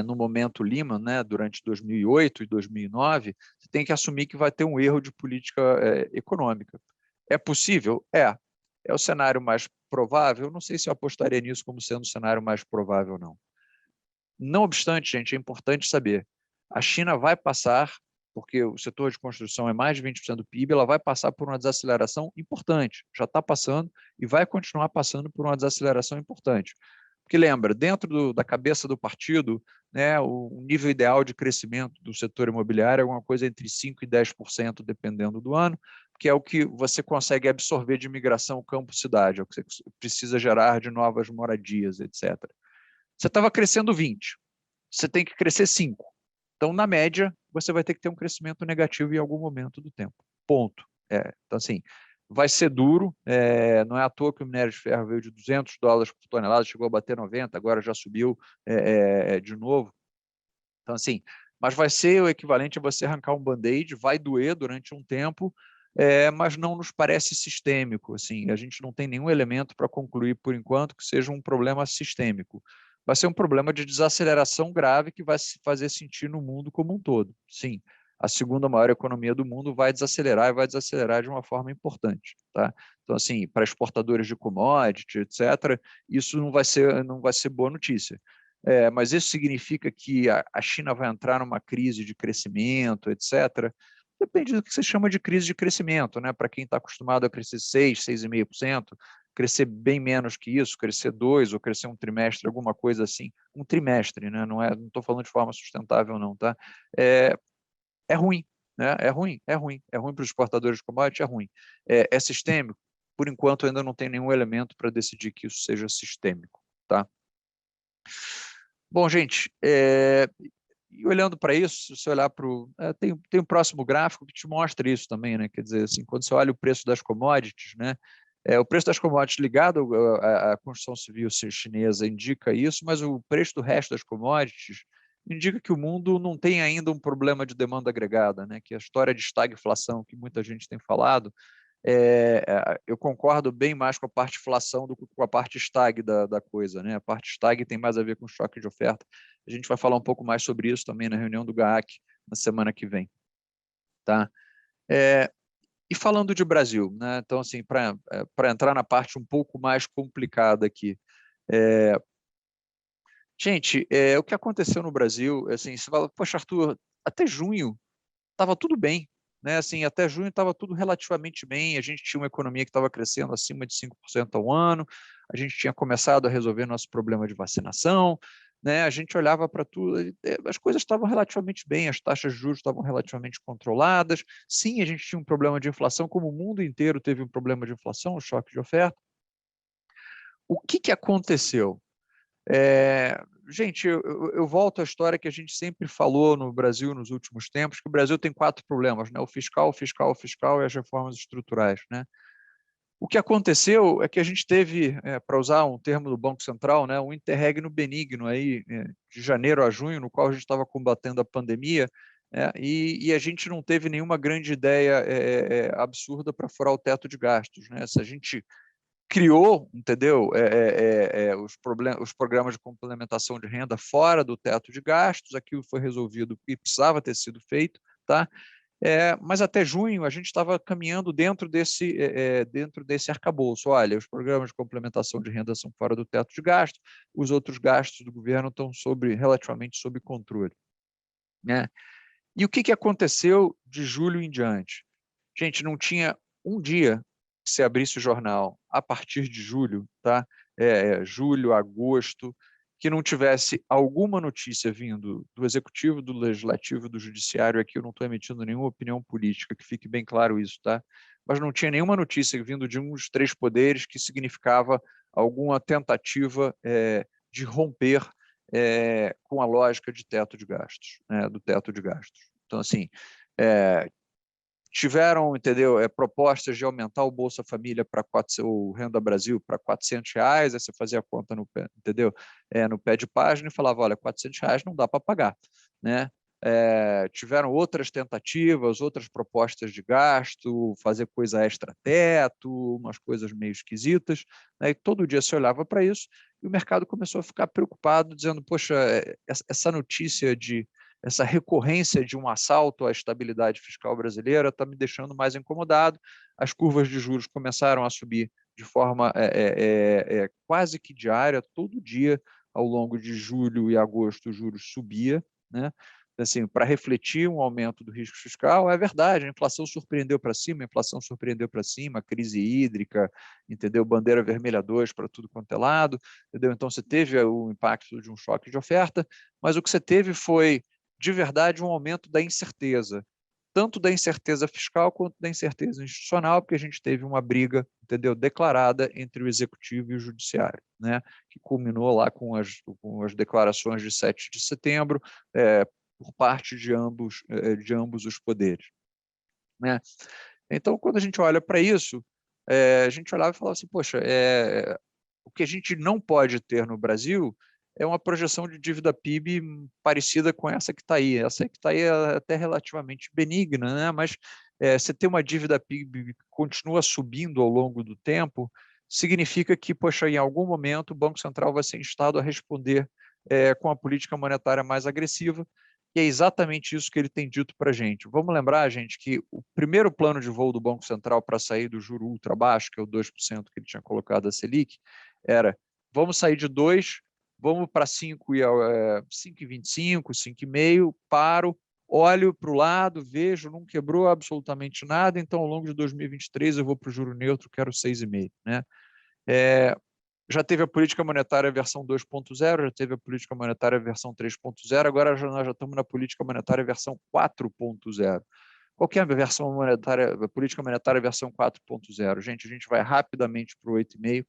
no momento Lehman, né, durante 2008 e 2009, você tem que assumir que vai ter um erro de política econômica. É possível? É. É o cenário mais provável? Não sei se eu apostaria nisso como sendo o cenário mais provável ou não. Não obstante, gente, é importante saber, a China vai passar, porque o setor de construção é mais de 20% do PIB, ela vai passar por uma desaceleração importante, já está passando e vai continuar passando por uma desaceleração importante. Porque lembra, dentro da cabeça do partido, né, o nível ideal de crescimento do setor imobiliário é alguma coisa entre 5% e 10%, dependendo do ano, que é o que você consegue absorver de imigração campo-cidade, é o que você precisa gerar de novas moradias, etc. Você estava crescendo 20%, você tem que crescer 5%. Então, na média, você vai ter que ter um crescimento negativo em algum momento do tempo. Ponto. Então, assim, vai ser duro, não é à toa que o minério de ferro veio de $200 por tonelada, chegou a bater 90, agora já subiu de novo. Então, assim, mas vai ser o equivalente a você arrancar um band-aid, vai doer durante um tempo, mas não nos parece sistêmico. Assim, a gente não tem nenhum elemento para concluir, por enquanto, que seja um problema sistêmico. Vai ser um problema de desaceleração grave que vai se fazer sentir no mundo como um todo. Sim, a segunda maior economia do mundo vai desacelerar e vai desacelerar de uma forma importante. Tá? Então, assim, para exportadores de commodity, etc., isso não vai ser boa notícia. Mas isso significa que a China vai entrar numa crise de crescimento, etc. Depende do que você chama de crise de crescimento, né? Para quem está acostumado a crescer 6, 6,5%, crescer bem menos que isso, crescer 2% ou crescer um trimestre, alguma coisa assim, um trimestre, né? Não estou falando de forma sustentável, não, tá? É ruim, né? É ruim para os exportadores de commodity, é ruim. É sistêmico? Por enquanto, ainda não tem nenhum elemento para decidir que isso seja sistêmico, tá? Bom, gente, e olhando para isso, se você olhar para o... tem um próximo gráfico que te mostra isso também, né? Quer dizer, assim, quando você olha o preço das commodities, né? O preço das commodities ligado à construção civil chinesa indica isso, mas o preço do resto das commodities indica que o mundo não tem ainda um problema de demanda agregada, né? Que a história de estagflação que muita gente tem falado, eu concordo bem mais com a parte inflação do que com a parte stag da coisa, né? A parte stag tem mais a ver com choque de oferta. A gente vai falar um pouco mais sobre isso também na reunião do GAAC na semana que vem, tá? E falando de Brasil, né? Então, assim, para entrar na parte um pouco mais complicada aqui, gente, o que aconteceu no Brasil, assim, você fala, poxa, Arthur, até junho estava tudo bem, né? Assim, até junho estava tudo relativamente bem, a gente tinha uma economia que estava crescendo acima de 5% ao ano, a gente tinha começado a resolver nosso problema de vacinação, né? A gente olhava para tudo, as coisas estavam relativamente bem, as taxas de juros estavam relativamente controladas, sim, a gente tinha um problema de inflação, como o mundo inteiro teve um problema de inflação, um choque de oferta. O que aconteceu? Gente, eu volto à história que a gente sempre falou no Brasil nos últimos tempos, que o Brasil tem 4 problemas, né? O fiscal, o fiscal, o fiscal e as reformas estruturais, né? O que aconteceu é que a gente teve, para usar um termo do Banco Central, né, um interregno benigno aí, de janeiro a junho, no qual a gente estava combatendo a pandemia, e a gente não teve nenhuma grande ideia absurda para furar o teto de gastos, né? Se a gente criou, entendeu, os programas de complementação de renda fora do teto de gastos, aquilo foi resolvido e precisava ter sido feito, tá? Mas até junho a gente estava caminhando dentro desse arcabouço. Olha, os programas de complementação de renda são fora do teto de gasto, os outros gastos do governo estão relativamente sob controle, né? E o que aconteceu de julho em diante? Gente, não tinha um dia que se abrisse o jornal a partir de julho, tá? Julho, agosto, que não tivesse alguma notícia vindo do Executivo, do Legislativo, do Judiciário. Aqui eu não estou emitindo nenhuma opinião política, que fique bem claro isso, tá? Mas não tinha nenhuma notícia vindo de um dos três poderes que significava alguma tentativa de romper com a lógica de teto de gastos, né, do teto de gastos. Então, assim, tiveram, entendeu, propostas de aumentar o Bolsa Família para o Renda Brasil para R$ 400, aí você fazia a conta no pé, entendeu? No pé de página e falava, olha, R$ 400 não dá para pagar, né? Tiveram outras tentativas, outras propostas de gasto, fazer coisa extra-teto, umas coisas meio esquisitas, né? E todo dia se olhava para isso e o mercado começou a ficar preocupado, dizendo, poxa, essa notícia essa recorrência de um assalto à estabilidade fiscal brasileira está me deixando mais incomodado. As curvas de juros começaram a subir de forma quase que diária, todo dia, ao longo de julho e agosto, os juros subia, né? Assim, para refletir um aumento do risco fiscal, é verdade, a inflação surpreendeu para cima, a crise hídrica, entendeu? Bandeira vermelha 2 para tudo quanto é lado, entendeu? Então você teve o impacto de um choque de oferta, mas o que você teve foi de verdade um aumento da incerteza, tanto da incerteza fiscal quanto da incerteza institucional, porque a gente teve uma briga, entendeu, declarada entre o executivo e o judiciário, né, que culminou lá com as declarações de 7 de setembro, por parte de ambos os poderes, né? Então, quando a gente olha para isso, a gente olhava e falava assim, poxa, o que a gente não pode ter no Brasil é uma projeção de dívida PIB parecida com essa que está aí. Essa que está aí é até relativamente benigna, né? Mas você ter uma dívida PIB que continua subindo ao longo do tempo, significa que, poxa, em algum momento o Banco Central vai ser instado a responder com a política monetária mais agressiva, e é exatamente isso que ele tem dito para a gente. Vamos lembrar, gente, que o primeiro plano de voo do Banco Central para sair do juro ultra baixo, que é o 2% que ele tinha colocado a Selic, era, vamos sair de 2, vamos para 5,25, 5,5, paro, olho para o lado, vejo, não quebrou absolutamente nada, então ao longo de 2023 eu vou para o juro neutro, quero 6,5, né? Já teve a política monetária versão 2.0, já teve a política monetária versão 3.0, agora nós já estamos na política monetária versão 4.0. Qual que é a versão monetária, a política monetária versão 4.0? Gente, a gente vai rapidamente para o 8,5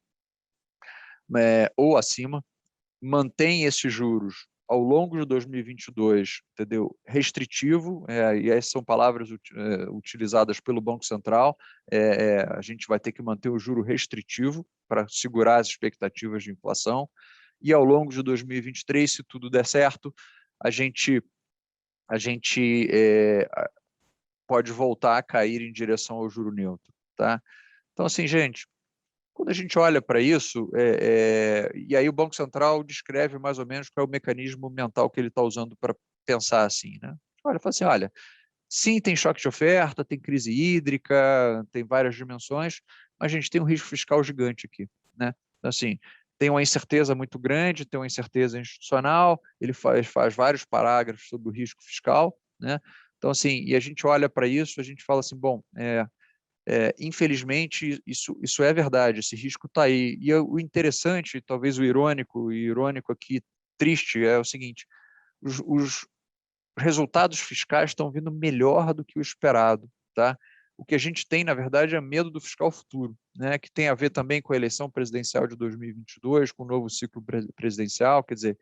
ou acima, mantém esses juros ao longo de 2022, entendeu? Restritivo, e essas são palavras utilizadas pelo Banco Central, a gente vai ter que manter o juro restritivo para segurar as expectativas de inflação, e ao longo de 2023, se tudo der certo, a gente pode voltar a cair em direção ao juro neutro, tá? Então, assim, gente, quando a gente olha para isso, e aí o Banco Central descreve mais ou menos qual é o mecanismo mental que ele está usando para pensar assim, né? Olha, fala assim, olha, sim, tem choque de oferta, tem crise hídrica, tem várias dimensões, mas a gente tem um risco fiscal gigante aqui, né? Então, assim, tem uma incerteza muito grande, tem uma incerteza institucional, ele faz vários parágrafos sobre o risco fiscal, né? Então, assim, e a gente olha para isso, a gente fala assim, bom, infelizmente, isso é verdade, esse risco está aí. E o interessante, talvez o irônico aqui, triste, é o seguinte, os resultados fiscais estão vindo melhor do que o esperado, tá? O que a gente tem, na verdade, é medo do fiscal futuro, né? Que tem a ver também com a eleição presidencial de 2022, com o novo ciclo presidencial, quer dizer,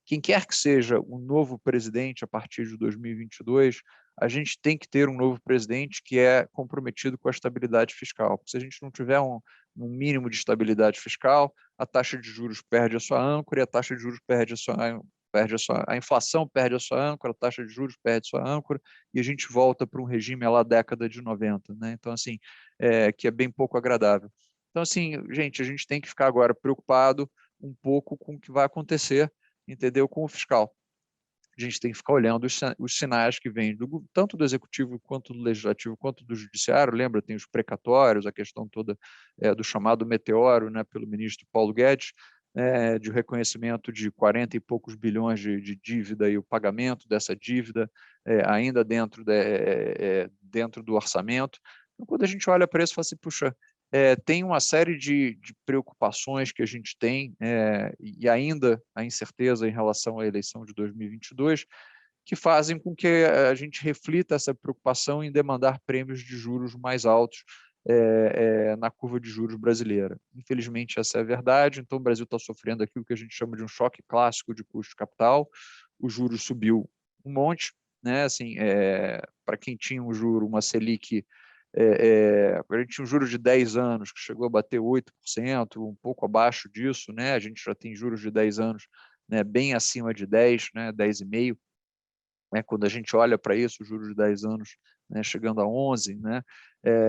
quem quer que seja o novo presidente a partir de 2022, a gente tem que ter um novo presidente que é comprometido com a estabilidade fiscal. Se a gente não tiver um mínimo de estabilidade fiscal, a taxa de juros perde a sua âncora e a taxa de juros a inflação perde a sua âncora, a taxa de juros perde a sua âncora e a gente volta para um regime lá década de 90, né? Então, assim, que é bem pouco agradável. Então, assim, gente, a gente tem que ficar agora preocupado um pouco com o que vai acontecer, entendeu? Com o fiscal. A gente tem que ficar olhando os sinais que vêm tanto do executivo quanto do legislativo quanto do judiciário. Lembra, tem os precatórios, a questão toda do chamado meteoro, né, pelo ministro Paulo Guedes, de reconhecimento de 40 e poucos bilhões de dívida e o pagamento dessa dívida ainda dentro do orçamento. Então, quando a gente olha para isso, fala assim, puxa, tem uma série de preocupações que a gente tem, e ainda a incerteza em relação à eleição de 2022, que fazem com que a gente reflita essa preocupação em demandar prêmios de juros mais altos na curva de juros brasileira. Infelizmente, essa é a verdade. Então, o Brasil está sofrendo aquilo que a gente chama de um choque clássico de custo de capital. O juros subiu um monte, né? Assim, para quem tinha um juro, uma Selic, a gente tinha um juros de 10 anos que chegou a bater 8%, um pouco abaixo disso, né? A gente já tem juros de 10 anos, né, bem acima de 10, né, 10,5%. Né, quando a gente olha para isso, os juros de 10 anos, né, chegando a 11, né,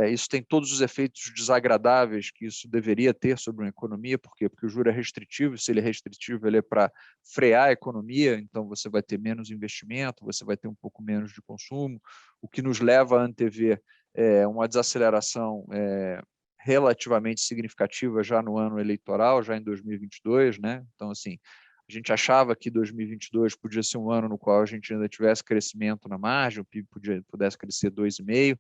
isso tem todos os efeitos desagradáveis que isso deveria ter sobre uma economia. Por quê? Porque o juro é restritivo, se ele é restritivo, ele é para frear a economia, então você vai ter menos investimento, você vai ter um pouco menos de consumo, o que nos leva a antever uma desaceleração relativamente significativa já no ano eleitoral, já em 2022, né? Então, assim, a gente achava que 2022 podia ser um ano no qual a gente ainda tivesse crescimento na margem, o PIB pudesse crescer 2,5%.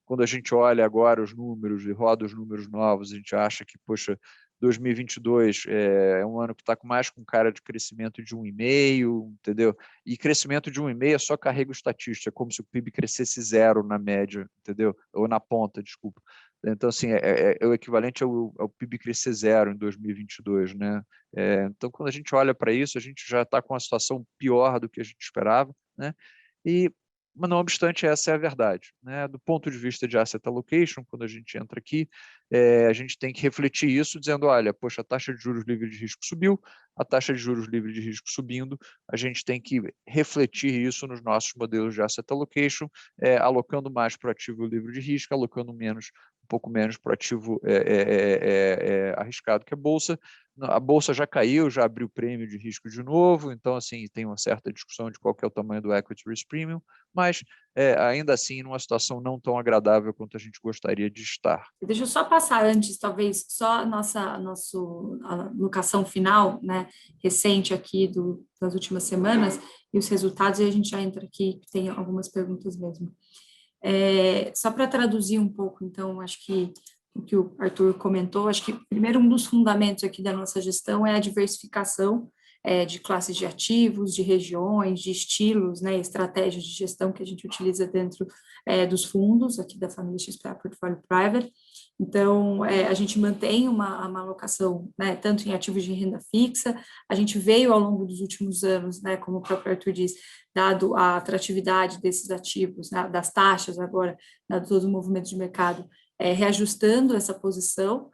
Quando a gente olha agora os números e roda os números novos, a gente acha que, poxa, 2022 é um ano que está mais com cara de crescimento de 1,5%, entendeu? E crescimento de 1,5% é só carrego estatístico, é como se o PIB crescesse 0 na média, entendeu? Ou na ponta, desculpa. Então, assim, é o equivalente ao PIB crescer 0 em 2022, né? Então, quando a gente olha para isso, a gente já está com uma situação pior do que a gente esperava, né? Mas, não obstante, essa é a verdade, né? Do ponto de vista de asset allocation, quando a gente entra aqui, a gente tem que refletir isso, dizendo, olha, poxa, a taxa de juros livre de risco subiu, a taxa de juros livre de risco subindo, a gente tem que refletir isso nos nossos modelos de asset allocation, alocando mais para o ativo livre de risco, alocando um pouco menos para o ativo arriscado, que é a Bolsa. A Bolsa já caiu, já abriu prêmio de risco de novo, então, assim, tem uma certa discussão de qual que é o tamanho do equity risk premium, mas ainda assim, numa situação não tão agradável quanto a gente gostaria de estar. Deixa eu só passar antes, talvez, só a nossa alocação final, né, recente aqui das últimas semanas, e os resultados, e a gente já entra aqui, tem algumas perguntas mesmo. Só para traduzir um pouco, então, acho que o que o Arthur comentou, acho que, primeiro, um dos fundamentos aqui da nossa gestão é a diversificação de classes de ativos, de regiões, de estilos, né, estratégias de gestão que a gente utiliza dentro dos fundos aqui da família XPA Portfólio Private. Então, a gente mantém uma alocação, né, tanto em ativos de renda fixa, a gente veio ao longo dos últimos anos, né, como o próprio Arthur diz, dado a atratividade desses ativos, né, das taxas agora, dado todo o movimento de mercado, reajustando essa posição,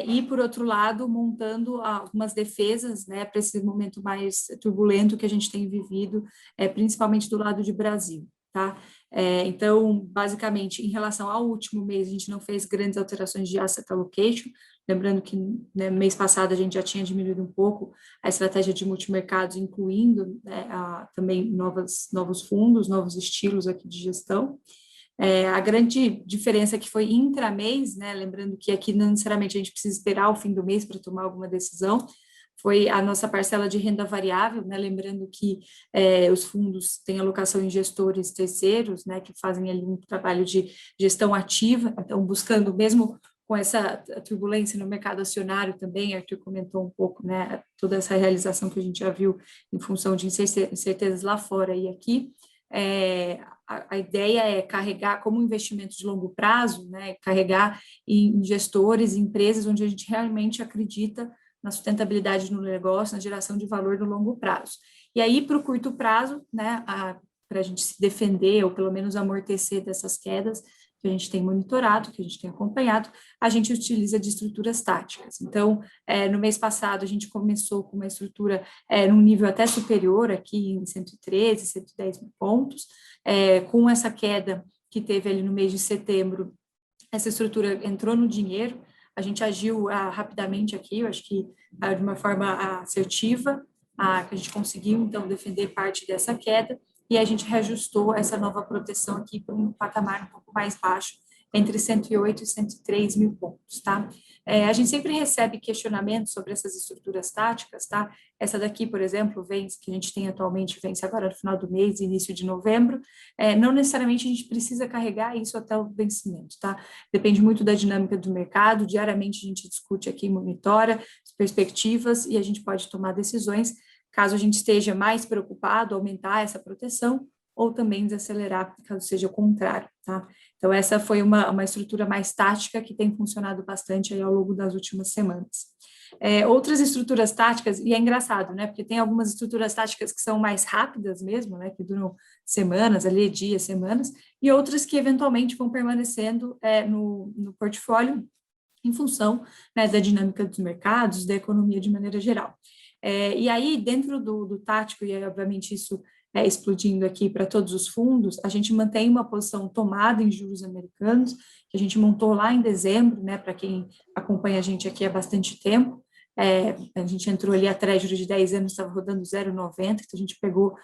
e, por outro lado, montando algumas defesas, né, para esse momento mais turbulento que a gente tem vivido, principalmente do lado de Brasil, tá? Então, basicamente, em relação ao último mês, a gente não fez grandes alterações de asset allocation, lembrando que, né, mês passado a gente já tinha diminuído um pouco a estratégia de multimercados, incluindo, né, também novos fundos, novos estilos aqui de gestão. A grande diferença que foi intramês, né, lembrando que aqui não necessariamente a gente precisa esperar o fim do mês para tomar alguma decisão, foi a nossa parcela de renda variável, né, lembrando que os fundos têm alocação em gestores terceiros, né, que fazem ali um trabalho de gestão ativa, então buscando, mesmo com essa turbulência no mercado acionário também, Arthur comentou um pouco, né, toda essa realização que a gente já viu em função de incertezas lá fora e aqui, a ideia é carregar como investimento de longo prazo, né, carregar em gestores, em empresas onde a gente realmente acredita na sustentabilidade no negócio, na geração de valor no longo prazo. E aí, para o curto prazo, né, para a gente se defender ou pelo menos amortecer dessas quedas que a gente tem monitorado, que a gente tem acompanhado, a gente utiliza de estruturas táticas. Então, no mês passado, a gente começou com uma estrutura num nível até superior, aqui em 113, 110 mil pontos, com essa queda que teve ali no mês de setembro, essa estrutura entrou no dinheiro, a gente agiu rapidamente aqui, eu acho que de uma forma assertiva, que a gente conseguiu, então, defender parte dessa queda, e a gente reajustou essa nova proteção aqui para um patamar um pouco mais baixo, entre 108 e 103 mil pontos, tá? A gente sempre recebe questionamentos sobre essas estruturas táticas, tá? Essa daqui, por exemplo, vence, que a gente tem atualmente, vence agora no final do mês, início de novembro, não necessariamente a gente precisa carregar isso até o vencimento, tá? Depende muito da dinâmica do mercado, diariamente a gente discute aqui, monitora as perspectivas e a gente pode tomar decisões caso a gente esteja mais preocupado, aumentar essa proteção, ou também desacelerar, caso seja o contrário, tá? Então, essa foi uma estrutura mais tática que tem funcionado bastante aí ao longo das últimas semanas. Outras estruturas táticas, e é engraçado, né? Porque tem algumas estruturas táticas que são mais rápidas mesmo, né? Que duram semanas, ali, dias, semanas, e outras que eventualmente vão permanecendo no portfólio em função, né, da dinâmica dos mercados, da economia de maneira geral. E aí, dentro do tático, e obviamente isso explodindo aqui para todos os fundos, a gente mantém uma posição tomada em juros americanos, que a gente montou lá em dezembro, né, para quem acompanha a gente aqui há bastante tempo, a gente entrou ali a Treasury de 10 anos, estava rodando 0,90, então a gente pegou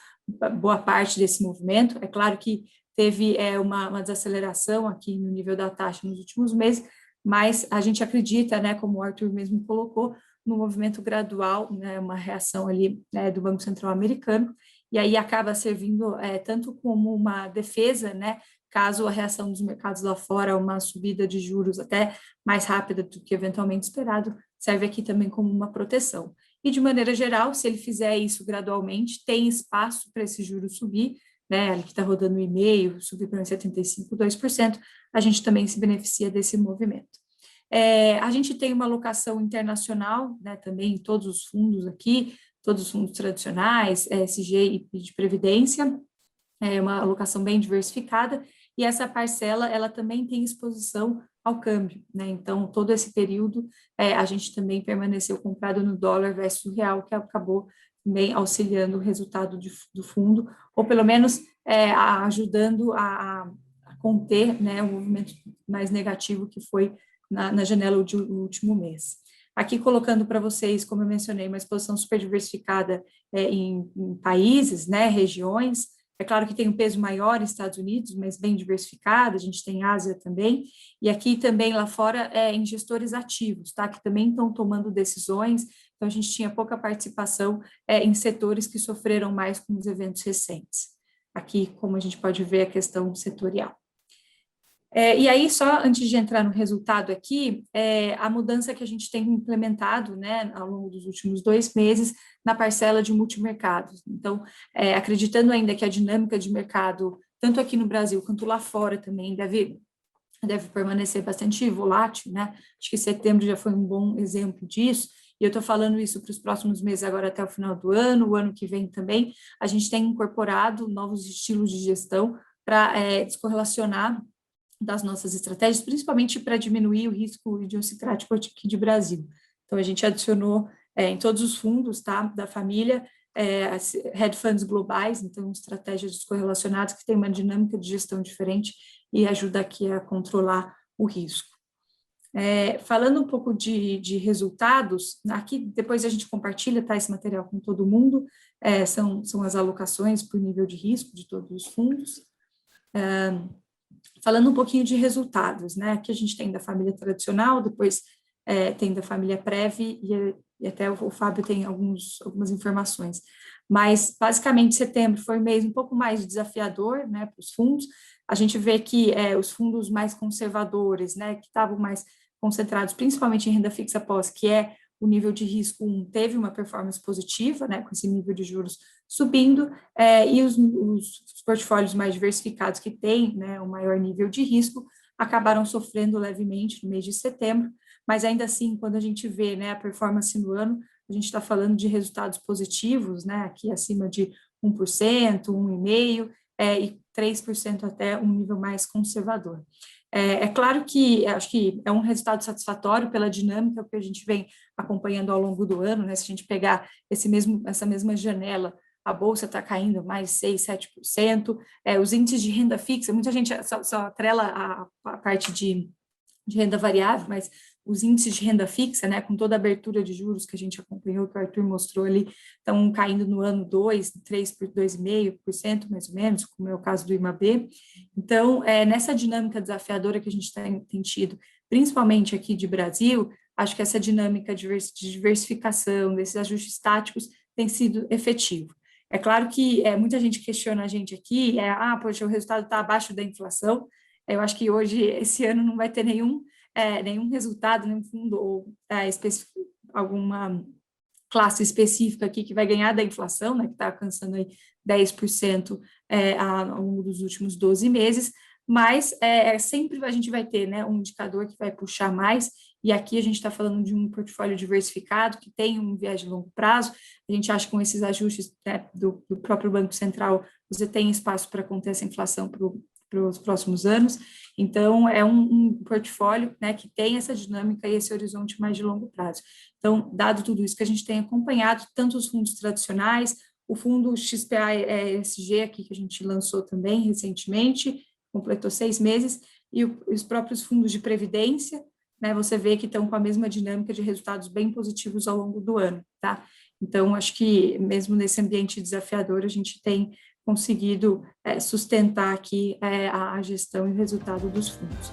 boa parte desse movimento. É claro que teve uma desaceleração aqui no nível da taxa nos últimos meses, mas a gente acredita, né, como o Arthur mesmo colocou, no movimento gradual, né, uma reação ali, né, do Banco Central americano, e aí acaba servindo tanto como uma defesa, né, caso a reação dos mercados lá fora, uma subida de juros até mais rápida do que eventualmente esperado, serve aqui também como uma proteção. E de maneira geral, se ele fizer isso gradualmente, tem espaço para esse juro subir, né, ali que está rodando 1,5%, subir para 1,75%, 2%, a gente também se beneficia desse movimento. A gente tem uma alocação internacional, né, também em todos os fundos aqui, todos os fundos tradicionais, ESG e de previdência, uma alocação bem diversificada, e essa parcela, ela também tem exposição ao câmbio, né, então, todo esse período, a gente também permaneceu comprado no dólar versus o real, que acabou também auxiliando o resultado do fundo, ou pelo menos ajudando a conter, né, o movimento mais negativo que foi na janela do último mês. Aqui colocando para vocês, como eu mencionei, uma exposição super diversificada em países, né, regiões. É claro que tem um peso maior nos Estados Unidos, mas bem diversificado, a gente tem Ásia também, e aqui também lá fora em gestores ativos, tá, que também estão tomando decisões, então a gente tinha pouca participação em setores que sofreram mais com os eventos recentes. Aqui, como a gente pode ver, a questão setorial. E aí, só antes de entrar no resultado aqui, a mudança que a gente tem implementado, né, ao longo dos últimos 2 meses, na parcela de multimercados. Então, acreditando ainda que a dinâmica de mercado, tanto aqui no Brasil quanto lá fora também, deve permanecer bastante volátil, né? Acho que setembro já foi um bom exemplo disso, e eu estou falando isso para os próximos meses, agora até o final do ano, o ano que vem também, a gente tem incorporado novos estilos de gestão para descorrelacionar das nossas estratégias, principalmente para diminuir o risco idiosincrático aqui de Brasil. Então, a gente adicionou em todos os fundos, tá, da família, as hedge funds globais, então, estratégias descorrelacionadas que têm uma dinâmica de gestão diferente e ajuda aqui a controlar o risco. Falando um pouco de resultados, aqui depois a gente compartilha, tá, esse material com todo mundo, são as alocações por nível de risco de todos os fundos. Falando um pouquinho de resultados, né? Aqui a gente tem da família tradicional, depois tem da família Prev e até o Fábio tem algumas informações. Mas, basicamente, setembro foi um mês um pouco mais desafiador, né, para os fundos. A gente vê que os fundos mais conservadores, né, que estavam mais concentrados principalmente em renda fixa pós, que é o nível de risco 1, teve uma performance positiva, né, com esse nível de juros subindo, e os portfólios mais diversificados que têm, né, um maior nível de risco, acabaram sofrendo levemente no mês de setembro, mas ainda assim, quando a gente vê, né, a performance no ano, a gente está falando de resultados positivos, né, aqui acima de 1%, 1,5%, e 3% até um nível mais conservador. É claro que acho que é um resultado satisfatório pela dinâmica que a gente vem acompanhando ao longo do ano, né? Se a gente pegar essa mesma janela, a bolsa está caindo mais 6, 7%, os índices de renda fixa, muita gente só atrela a parte de renda variável, mas os índices de renda fixa, né, com toda a abertura de juros que a gente acompanhou, que o Arthur mostrou ali, estão caindo no ano 2, 3 por 2,5%, mais ou menos, como é o caso do IMAB. Então, nessa dinâmica desafiadora que a gente tem tido, principalmente aqui de Brasil, acho que essa dinâmica de diversificação, desses ajustes táticos, tem sido efetivo. É claro que muita gente questiona a gente aqui, poxa, o resultado está abaixo da inflação. Eu acho que hoje, esse ano, não vai ter nenhum resultado, nenhum fundo ou alguma classe específica aqui que vai ganhar da inflação, né, que está alcançando aí 10% ao longo dos últimos 12 meses, mas sempre a gente vai ter, né, um indicador que vai puxar mais, e aqui a gente está falando de um portfólio diversificado, que tem um viés de longo prazo. A gente acha que com esses ajustes, né, do próprio Banco Central, você tem espaço para conter essa inflação para os próximos anos. Então, é um portfólio, né, que tem essa dinâmica e esse horizonte mais de longo prazo. Então, dado tudo isso que a gente tem acompanhado, tanto os fundos tradicionais, o fundo XPA-ESG aqui que a gente lançou também recentemente, completou 6 meses, e os próprios fundos de previdência, né, você vê que estão com a mesma dinâmica de resultados bem positivos ao longo do ano, tá? Então, acho que mesmo nesse ambiente desafiador, a gente tem conseguido sustentar aqui a gestão e o resultado dos fundos.